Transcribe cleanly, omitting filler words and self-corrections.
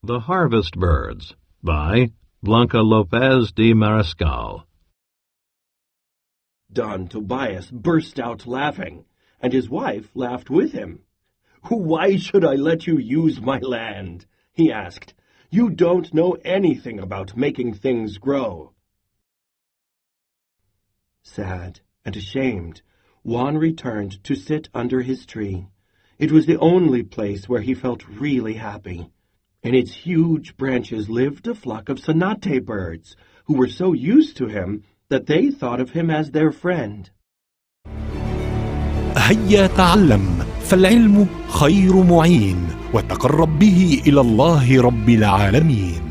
The Harvest Birds by Blanca Lopez de Mariscal. Don Tobias burst out laughing, and his wife laughed with him. "Why should I let you use my land?" he asked. "You don't know anything about making things grow." Sad and ashamed, Juan returned to sit under his tree. It was the only place where he felt really happy. In its huge branches lived a flock of Sonate birds, who were so used to him that they thought of him as their friend. هيا تعلم فالعلم خير معين وتقرب به إلى الله رب العالمين.